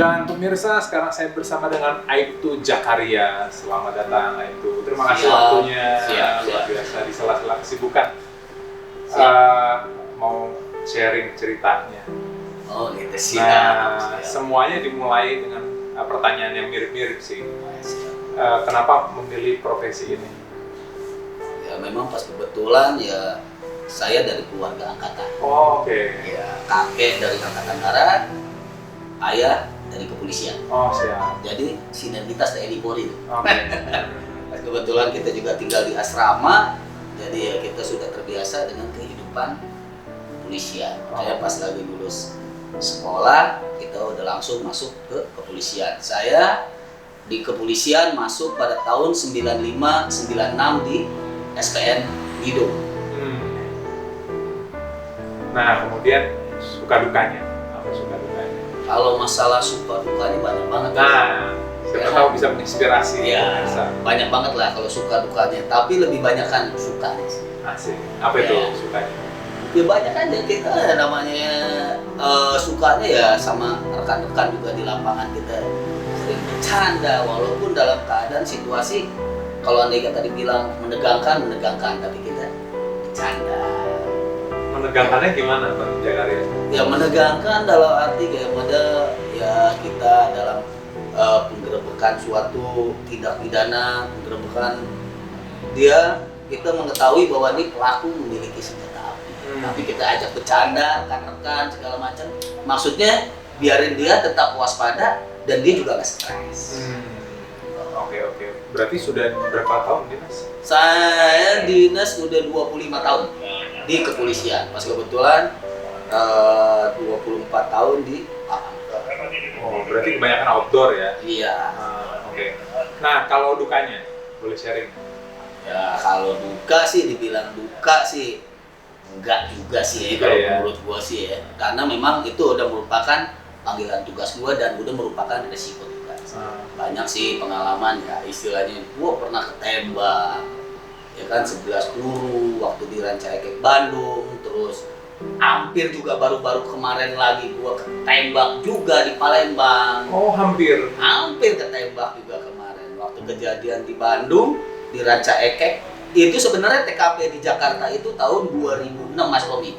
Dan pemirsa, sekarang saya bersama dengan Aibtu Jakaria. Selamat datang Aibtu. Terima kasih waktunya. Luar biasa di sela-sela kesibukan. Mau sharing ceritanya. Oh gitu, siap. Semuanya dimulai dengan pertanyaan yang mirip-mirip sih. Kenapa memilih profesi ini? Ya memang pas kebetulan ya saya dari keluarga angkatan. Oh, oke. Ya kakek dari angkatan darat, ayah dari kepolisian. Oh, siap. Jadi sinergitas TNI Polri. Oke. Kebetulan kita juga tinggal di asrama, jadi ya kita sudah terbiasa dengan kehidupan kepolisian. Saya pas lagi lulus sekolah, kita udah langsung masuk ke kepolisian. Saya di kepolisian masuk pada tahun 95-96 di SPN Hidung. Nah, kemudian suka dukanya. Apa suka dukanya? Kalau masalah suka dukanya banyak banget. Nah, siapa tahu bisa menginspirasi. Ya, banyak banget lah kalau suka dukanya. Tapi lebih banyak kan sukanya sih. Asik. Apa itu sukanya? Ya banyak aja kita namanya sukanya ya sama rekan-rekan juga di lapangan kita sering bercanda walaupun dalam keadaan situasi kalau andai kata dibilang menegangkan tapi kita bercanda. Menegangkannya gimana Bang Jakaria? Ya menegangkan dalam arti kayak pada ya kita dalam penggerebekan suatu tindak pidana, penggerebekan dia kita mengetahui bahwa ini pelaku memiliki senjata api, tapi kita ajak bercanda, rekan-rekan segala macam. Maksudnya biarin dia tetap waspada dan dia juga nggak stres. Oke. Berarti sudah berapa tahun dinas? Saya dinas udah 25 tahun di kepolisian. Pas kebetulan 24 tahun di Oh, berarti kebanyakan outdoor ya? Iya. Oke. Nah, kalau dukanya, boleh sharing? Ya kalau duka sih dibilang duka sih enggak juga sih kalau menurut gua sih ya. Karena memang itu udah merupakan panggilan tugas gua dan udah merupakan resiko juga. Banyak sih pengalaman ya istilahnya gua pernah ketembak. Ya kan 11 peluru waktu di Rancaikek Bandung, terus hampir juga baru-baru kemarin lagi gua ketembak juga di Palembang. Oh, hampir Ketembak juga kemarin waktu kejadian di Bandung di Rancaikek. Itu sebenarnya TKP di Jakarta itu tahun 2006 Mas Romi.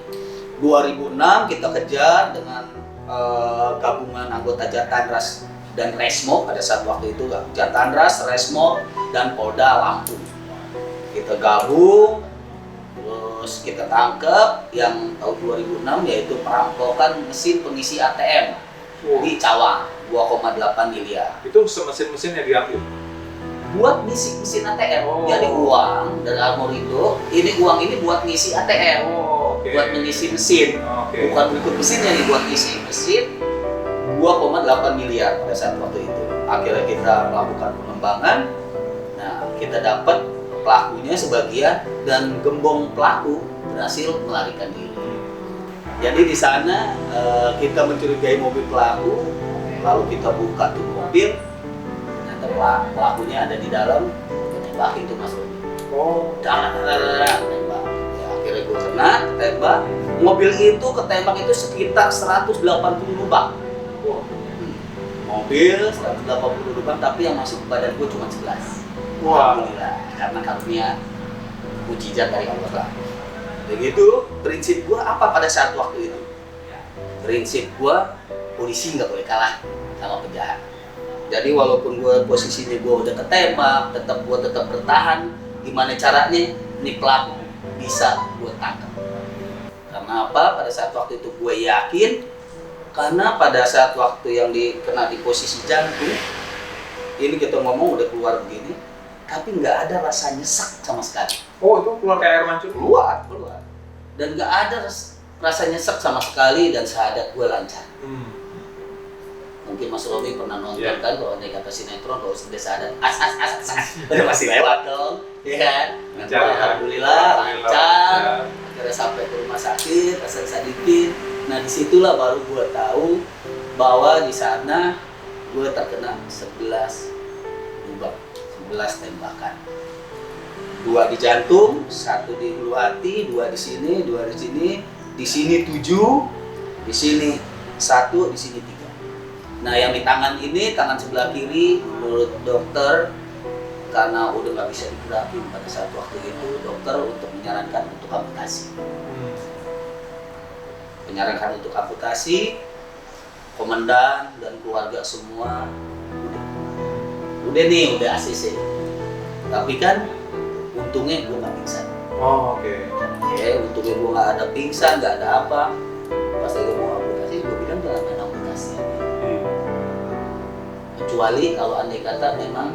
2006 kita kejar dengan gabungan anggota Jatandras dan Resmo pada saat waktu itu Jatandras, Resmo dan Polda Lampung. Kita gabung, terus kita tangkap yang tahun 2006 yaitu perampokan mesin pengisi ATM di Cawang 2,8 miliar. Itu mesin-mesin yang diambil? Buat ngisi mesin ATM. Jadi uang dari Armor itu, uang ini buat ngisi ATM. Buat mengisi mesin. Bukan berikut mesinnya nih, buat ngisi mesin 2,8 miliar pada saat waktu itu. Akhirnya kita melakukan pengembangan. Nah, kita dapat pelakunya sebagian dan gembong pelaku berhasil melarikan diri. Jadi di sana kita mencurigai mobil pelaku, lalu kita buka tuh mobil, ternyata pelakunya ada di dalam, tembak itu Mas Romi. Tembak. Ya, akhirnya gue kena, tembak. Mobil itu ketembak itu sekitar 180 lubang. Mobil 180 lubang, tapi yang masuk ke badan gue cuma 11. Alhamdulillah, karena karunia mujizat dari Allah lah. Begitu prinsip gua apa pada saat waktu itu? Prinsip gua polisi nggak boleh kalah sama penjahat. Jadi walaupun gua posisinya gua udah ketembak, gua tetap bertahan. Gimana caranya nih pelaku bisa gua tangkap? Karena apa? Pada saat waktu itu gue yakin, karena pada saat waktu yang kena di posisi jantung, ini kita ngomong udah keluar begini, tapi nggak ada rasa nyesek sama sekali. Oh, itu keluar kayak air mancur? Keluar. Dan nggak ada rasa nyesek sama sekali, dan syahadat gue lancar. Mungkin Mas Romi pernah nonton kan, kalau naik kata sinetron, kalau sudah syahadat, udah pasti lewat dong, ya kan? Alhamdulillah, lancar. Akhirnya sampai ke rumah sakit, asal sadikin. Nah disitulah baru gue tahu bahwa di sana gue terkena 11 lubang, 11 tembakan. 2 di jantung, 1 di hulu hati, 2 di sini, 2 di sini 7, di sini 1, di sini 3. Nah yang di tangan ini, tangan sebelah kiri, menurut dokter, karena udah nggak bisa digerakin pada saat waktu itu, dokter untuk menyarankan untuk amputasi. Menyarankan untuk amputasi, komandan dan keluarga semua udah nih, udah ACC. Tapi kan untungnya gue nggak pingsan. Oh, oke. Ya, untungnya gue nggak ada pingsan, nggak ada apa. Pas lagi mau amputasi, gue bilang jangan main amputasi. Kecuali kalau andai kata memang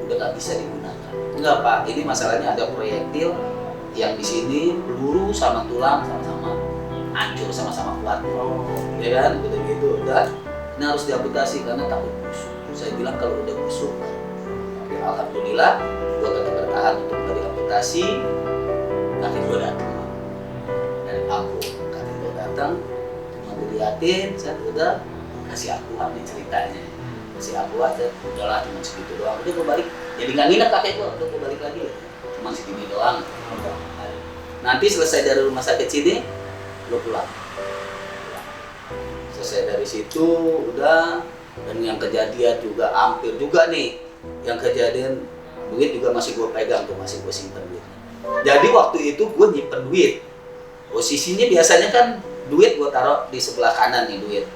udah nggak bisa digunakan. Enggak Pak, ini masalahnya ada proyektil yang di sini peluru sama tulang sama-sama hancur, sama-sama kuat. Ya kan, udah gitu, udah. Ini harus diamputasi karena takut busuk. Saya bilang kalau udah busuk, ya alhamdulillah, gua tetap bertahan untuk diamputasi. Kaki gua datang dari aku, kaki gua datang, cuma diliatin, saya udah kasih aku nih ceritanya. Si aku aja, udahlah cuma segitu doang. Udah gue balik, jadi nggak nginep kakek gue, udah gue balik lagi ya. Cuma segini doang. Nanti selesai dari rumah sakit sini, lo pulang. Selesai dari situ, udah. Dan yang kejadian juga hampir juga nih. Yang kejadian, duit juga masih gue pegang tuh, masih gue simpen duit. Jadi waktu itu gue nyimpen duit. Posisinya biasanya kan duit gue taruh di sebelah kanan nih duit.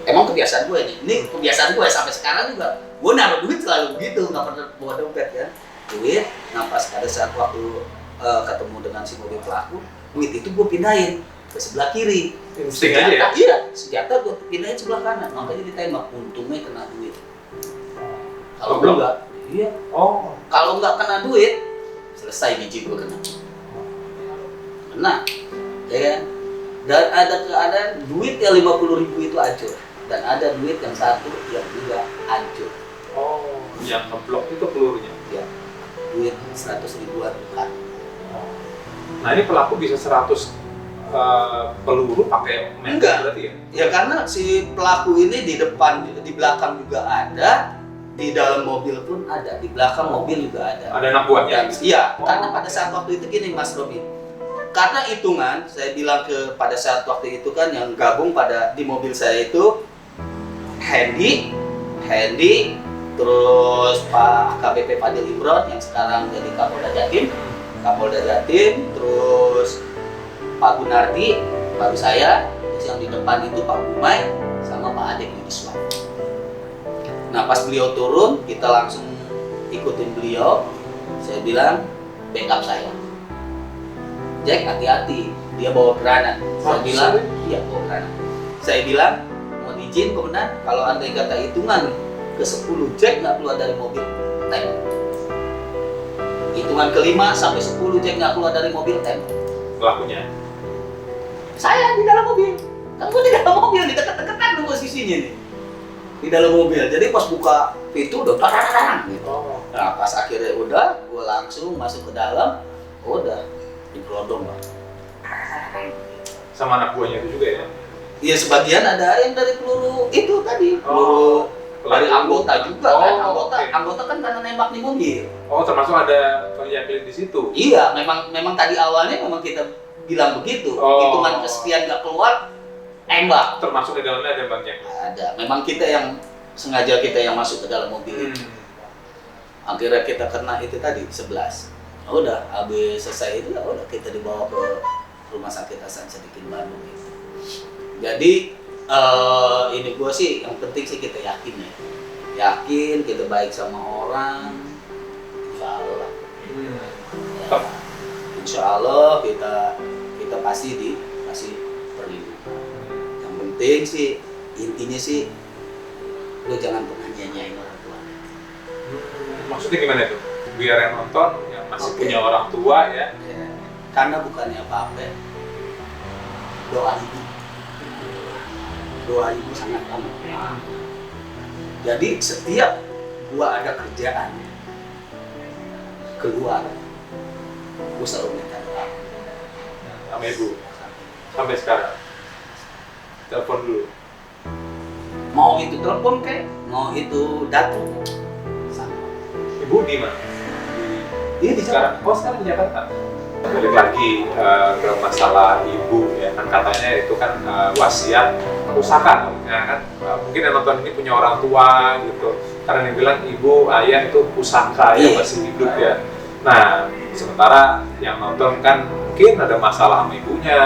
Emang kebiasaan gue ini kebiasaan gue sampai sekarang juga. Gue naruh duit selalu begitu, nggak pernah bawa dompet ya. Duit, nah pas pada saat waktu ketemu dengan si mobil pelaku, duit itu gue pindahin ke sebelah kiri. Insting aja ya? Iya, senjata gue pindahin sebelah kanan, makanya ditembak. Untungnya kena duit. Kalau enggak, iya. Oh. Kalau nggak kena duit, selesai biji gue kena. Kena, ya kan? Dan ada keadaan duit yang 50.000 itu hancur. Dan ada duit yang satu yang juga hancur. Oh, yang ngeblok itu pelurunya? Ya, duit 100 ribuan bukan. Nah ini pelaku bisa 100 peluru pakai enggak berarti ya? Ya karena si pelaku ini di depan, di belakang juga ada, di dalam mobil pun ada, di belakang mobil juga ada. Ada anak buahnya? Iya, karena pada saat waktu itu gini Mas Robi. Karena hitungan, saya bilang pada saat waktu itu kan yang gabung di mobil saya itu Hendy, terus Pak AKBP Fadil Imron yang sekarang jadi Kapolda Jatim, terus Pak Gunardi, baru saya, terus yang di depan itu Pak Bumay sama Pak Adek Yudiswan. Nah pas beliau turun, kita langsung ikutin beliau. Saya bilang backup saya. Jack hati-hati, dia bawa granat. Saya bilang, iya bawa granat. Saya bilang, mohon izin komandan, kalau andai kata hitungan ke 10 Jack nggak keluar dari mobil, tembak. Hitungan ke-5 sampai 10 Jack nggak keluar dari mobil, tembak. Pelakunya? Saya di dalam mobil. Kan gue di dalam mobil, di dekat-dekatan dulu posisinya nih. Di dalam mobil, jadi pas buka pintu udah tarang gitu. Nah pas akhirnya udah, gue langsung masuk ke dalam, udah digelodong Pak. Sama anak buahnya itu juga ya? Iya sebagian ada yang dari peluru itu tadi, peluru dari anggota juga kan, anggota kan karena nembak di mobil. Oh termasuk ada Bang Jacqueline di situ? Iya, memang tadi awalnya memang kita bilang begitu, hitungan kesekian nggak keluar, tembak. Termasuk di dalamnya ada Bang Jacqueline? Ada, memang kita yang sengaja kita yang masuk ke dalam mobil itu. Akhirnya kita kena itu tadi 11. Udah habis selesai itu ya udah kita dibawa ke rumah sakit Hasan Sadikin Bandung gitu. Jadi ini gua sih yang penting sih kita yakin ya, yakin kita baik sama orang, insya Allah. Ya, insya Allah kita pasti dikasih perlindungan. Yang penting sih intinya sih lu jangan pernah nyanyain orang tua. Maksudnya gimana tuh? Biar yang nonton yang masih punya orang tua ya. Karena bukannya apa-apa, doa ibu sangat amat. Jadi setiap gua ada kerjaan keluar, gua selalu minta doa sama ibu. Sampai sekarang telepon dulu. mau itu telepon kayak mau itu datang sama. Ibu di mana? Iya di Sekarang, sekarang di Jakarta. Balik lagi ke masalah ibu ya, kan katanya itu kan wasiat pusaka ya kan. Mungkin yang nonton ini punya orang tua gitu, karena yang bilang ibu ayah itu pusaka yang masih hidup ya. Nah sementara yang nonton kan mungkin ada masalah sama ibunya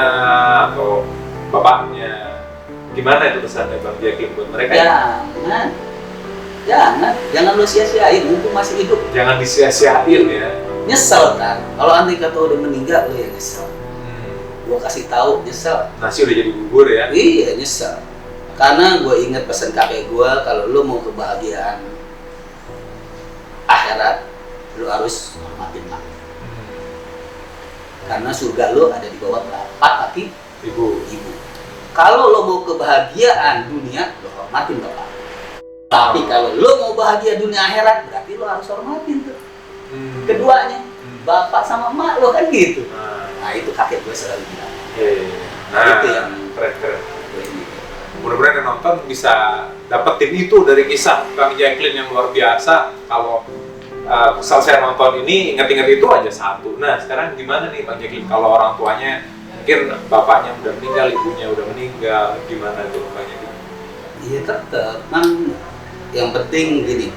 atau bapaknya. Gimana itu pesannya Bang Jacqueline buat mereka? Jangan lo sia-siain, mumpung masih hidup. Jangan disia-siain ya. Nyesel kan, kalau andai kata udah meninggal lo yang nyesel. Gua kasih tahu nyesel. Nasi udah jadi bubur ya? Iya nyesel. Karena gue inget pesan kakek gue, kalau lo mau kebahagiaan akhirat, lo harus hormatin mak. Karena surga lo ada di bawah telapak kaki ibu. Kalau lo mau kebahagiaan dunia, lo hormatin bapak. Tapi kalau lo mau bahagia dunia akhirat, berarti lo harus hormatin tuh keduanya, bapak sama emak lo kan gitu. Nah itu kakek gue selalu bilang. Nah itu yang keren. Mudah-mudahan yang nonton bisa dapetin itu dari kisah Bang Jacqueline yang luar biasa. Kalau selesai nonton ini ingat-ingat itu aja satu. Nah sekarang gimana nih Bang Jacqueline kalau orang tuanya mungkin bapaknya udah meninggal, ibunya udah meninggal, gimana tuh Bang Jacqueline? Iya tetap, yang penting gini,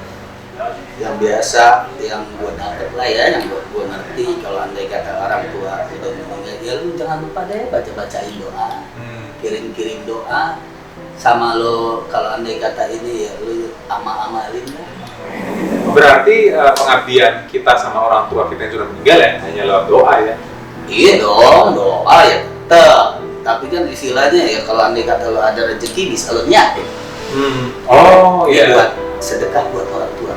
yang biasa, yang gue dapet lah ya, yang gue ngerti kalau andai kata orang tua udah meninggal, ya lu jangan lupa deh baca-bacain doa, kirim-kirim doa, sama lo kalau andai kata ini ya lu amal-amalin lah. Berarti pengabdian kita sama orang tua kita yang sudah meninggal ya hanya lewat doa ya? Iya dong, doa ya tetap. Tapi kan istilahnya ya kalau andai kata lo ada rezeki bisa lo nyatin. Iya. Buat sedekah buat orang tua.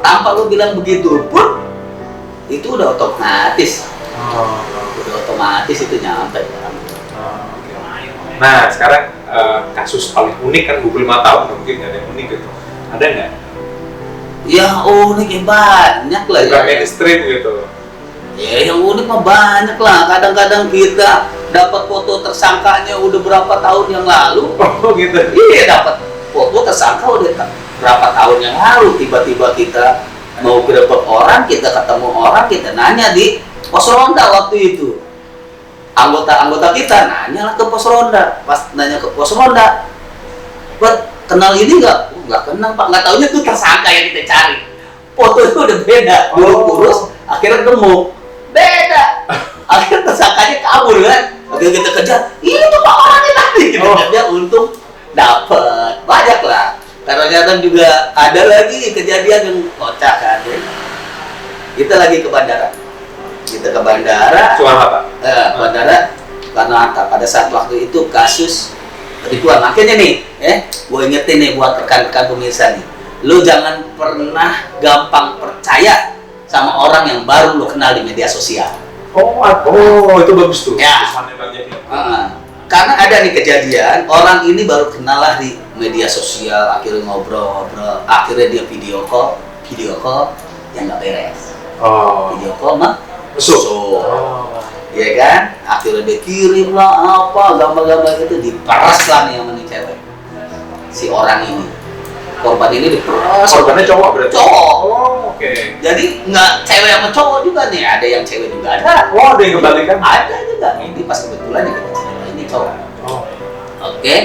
Tanpa lo bilang begitu pun itu udah otomatis. Udah otomatis itu nyampe orang tua. Nah sekarang kasus paling unik kan 25 tahun mungkin nggak ada yang unik gitu. Ada nggak? Ya unik ya banyak lah. Bukan mainstream gitu. Ya yang unik mah banyak lah. Kadang-kadang kita dapat foto tersangkanya udah berapa tahun yang lalu. Oh gitu. Iya dapat foto tersangka udah berapa tahun yang lalu. Tiba-tiba kita mau grebek orang, kita ketemu orang, kita nanya di pos ronda waktu itu. Anggota kita nanya lah ke pos ronda. Pas nanya ke pos ronda, buat kenal ini nggak kenal pak, nggak taunya tuh tersangka yang kita cari. Foto itu udah beda, dulu kurus, akhirnya gemuk, beda. Akhirnya tersangkanya kabur kan, akhirnya kita kejar, itu pak orangnya tadi. Dia untung dapet, banyak lah. Kadang-kadang juga ada lagi kejadian yang kocak kan. Kita lagi ke bandara. Soal apa? Bandara karena pada saat waktu itu kasus penipuan. Makanya nih, gue ingetin nih buat rekan-rekan pemirsa nih, lu jangan pernah gampang percaya sama orang yang baru lu kenal di media sosial. Itu bagus tuh. Ya. Karena ada nih kejadian, orang ini baru kenal lah di media sosial, akhirnya ngobrol, akhirnya dia video call yang nggak beres. Video call mah mesum. Iya kan? Akhirnya dia kirim lah apa gambar-gambar itu, diperas lah nih sama nih cewek. Si orang ini, korban ini diperas. Korbannya cowok berarti? Cowok. Oke. Jadi nggak cewek sama cowok juga nih, ada yang cewek juga ada. Ada yang kebalikan? Ada juga. Ini pas kebetulan yang kita cerita ini cowok. Oke.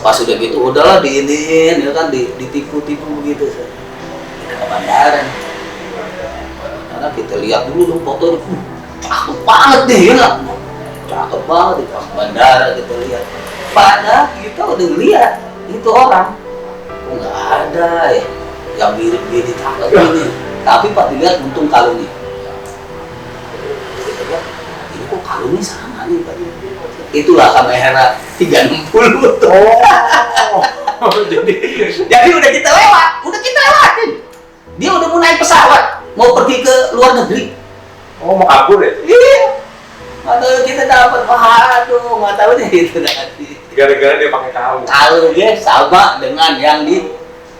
Pas udah gitu, udahlah diinin, ya kan ditipu-tipu begitu. Kita ke bandara. Karena kita lihat dulu dong fotonya, cakep banget deh ya, cakep banget di bandara kita lihat. Padahal kita udah lihat itu orang, kok nggak ada ya yang mirip dia ditangkap ini. Tapi pas dilihat untung kalungnya. Kita lihat, ini kok kalungnya sama nih Pak. Itulah kamera 360 tuh. Jadi udah kita lewatin. Dia udah mau naik pesawat, mau pergi ke luar negeri. Oh, mau kabur ya? Iya. Atau kita dapat, waduh, nggak tahu deh itu nanti. Gara-gara dia pakai kalung. Kalungnya sama dengan yang di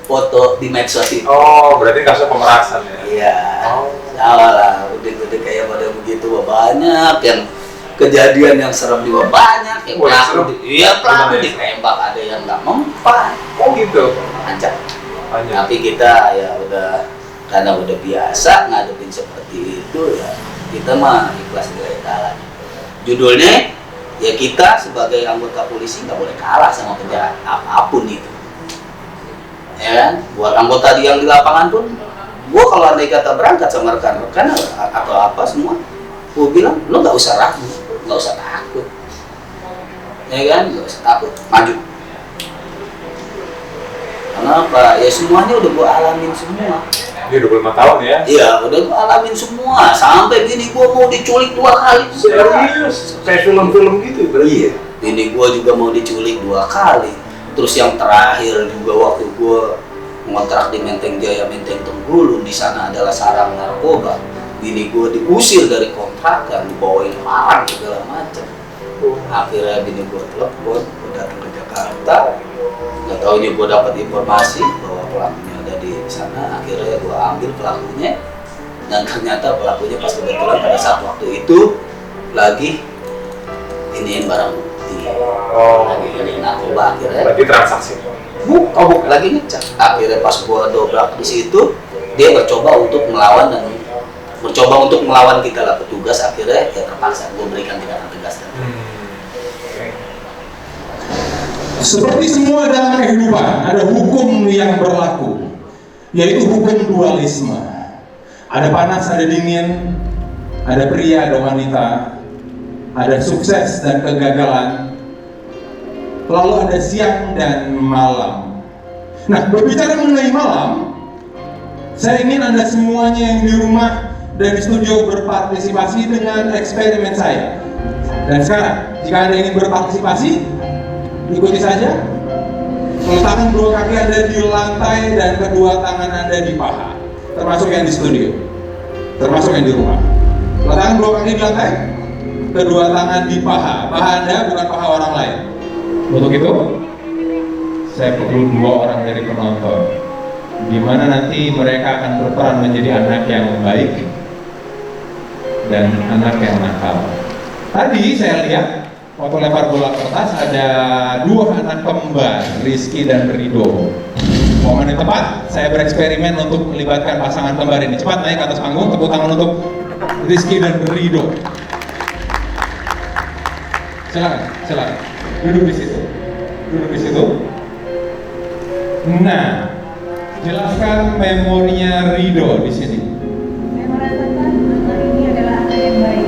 foto di medsos itu. Oh, berarti kasus pemerasan ya? Iya. Oh. Salah lah, udah kayak pada begitu banyak yang kejadian yang serem juga banyak. Yang Wah, pelaku, serem. pelaku Gimana ya? ditembak, ada yang nggak mempan. Oh gitu? Ancam. Banyak. Tapi kita ya udah, karena udah biasa ngadepin seperti itu ya, kita mah ikhlas nilai kalah. Judulnya ya kita sebagai anggota polisi nggak boleh kalah sama penjahat apapun itu. Ya kan? Buat anggota yang di lapangan pun, gua kalau andai kata berangkat sama rekan-rekan atau apa semua, gua bilang lo nggak usah ragu, nggak usah takut, ya kan? Nggak usah takut, maju. Kenapa? Ya semuanya udah gua alamin semua. Dia 25 tahun ya? Iya, udah gua alamin semua. Sampai bini gua mau diculik 2 kali. Serius? Kayak film-film gitu berarti? Iya. Bini gua juga mau diculik 2 kali. Terus yang terakhir juga waktu gua ngontrak di Menteng Jaya, Menteng Tenggulun, di sana adalah sarang narkoba. Bini gua diusir dari kontrakan, dibawain parang segala macam. Akhirnya bini gua telepon, gua datang ke Jakarta. Nggak taunya gue dapat informasi bahwa pelakunya ada di sana. Akhirnya gue ambil pelakunya, dan ternyata pelakunya pas kebetulan pada saat waktu itu lagi iniin barang bukti, lagi iniin narkoba. Akhirnya Berarti transaksi? bukan lagi ngecek. Akhirnya pas gue dobrak di situ, dia mencoba untuk melawan kita lah petugas. Akhirnya ya terpaksa gue berikan tindakan tegas. Seperti semua dalam kehidupan, ada hukum yang berlaku, yaitu hukum dualisme. Ada panas, ada dingin, ada pria, ada wanita, ada sukses dan kegagalan, lalu ada siang dan malam. Nah, berbicara mengenai malam, saya ingin Anda semuanya yang di rumah dan di studio berpartisipasi dengan eksperimen saya. Dan sekarang, jika Anda ingin berpartisipasi, ikuti saja. Letakkan 2 kaki Anda di lantai dan kedua tangan Anda di paha. Termasuk yang di studio, termasuk yang di rumah. Letakkan 2 kaki di lantai, kedua tangan di paha. Paha Anda bukan paha orang lain. Untuk itu, saya perlu 2 orang dari penonton, di mana nanti mereka akan berperan menjadi anak yang baik dan anak yang nakal. Tadi saya lihat waktu lempar bola kertas ada 2 anak kembar, Rizky dan Rido. Momen yang tepat, saya bereksperimen untuk melibatkan pasangan kembar ini. Cepat naik ke atas panggung, tepuk tangan untuk Rizky dan Rido. Silakan. Duduk di situ. Nah, jelaskan memorinya Rido di sini. Saya merasakan anak ini adalah anak yang baik.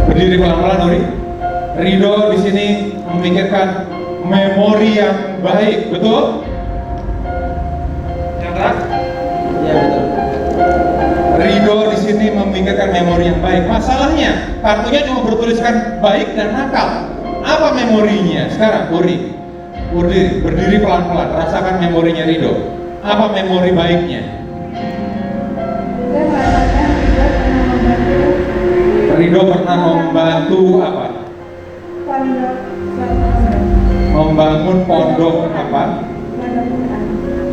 Berdiri pelan-pelan, Nuri. Rido di sini memikirkan memori yang baik, betul? Chandra? Ya betul. Rido di sini memikirkan memori yang baik. Masalahnya, kartunya cuma bertuliskan baik dan nakal. Apa memorinya? Sekarang, Uri, berdiri pelan-pelan, rasakan memorinya Rido. Apa memori baiknya? Saya merasakan Rido pernah membantu apa? Membangun pondok apa?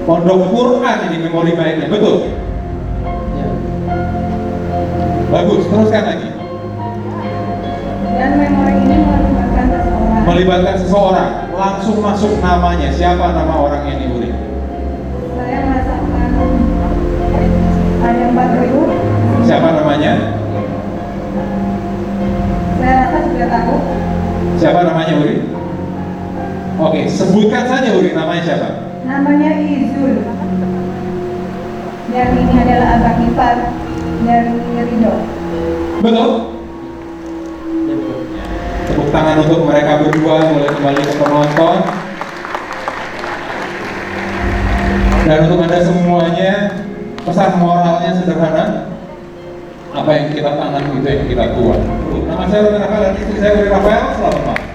Pondok Quran ini memori baiknya, betul? Ya. Bagus, teruskan lagi. Dan memori ini Melibatkan seseorang, langsung masuk namanya. Siapa nama orang ini, Uri? Saya merasakan ada 4.000. Siapa namanya? Saya rasa sudah tahu. Siapa namanya, Uri? Oke, sebutkan saja Uri, namanya siapa? Namanya Izul. Dan ini adalah abang ipar dari Ridho. Betul? Tepuk tangan untuk mereka berdua, mulai kembali ke penonton. Dan untuk Anda semuanya, pesan moralnya sederhana. Apa yang kita tanam itu yang kita tuai. Nama saya Rudi Rafael dan istri saya Rudi Rafael. Selamat malam.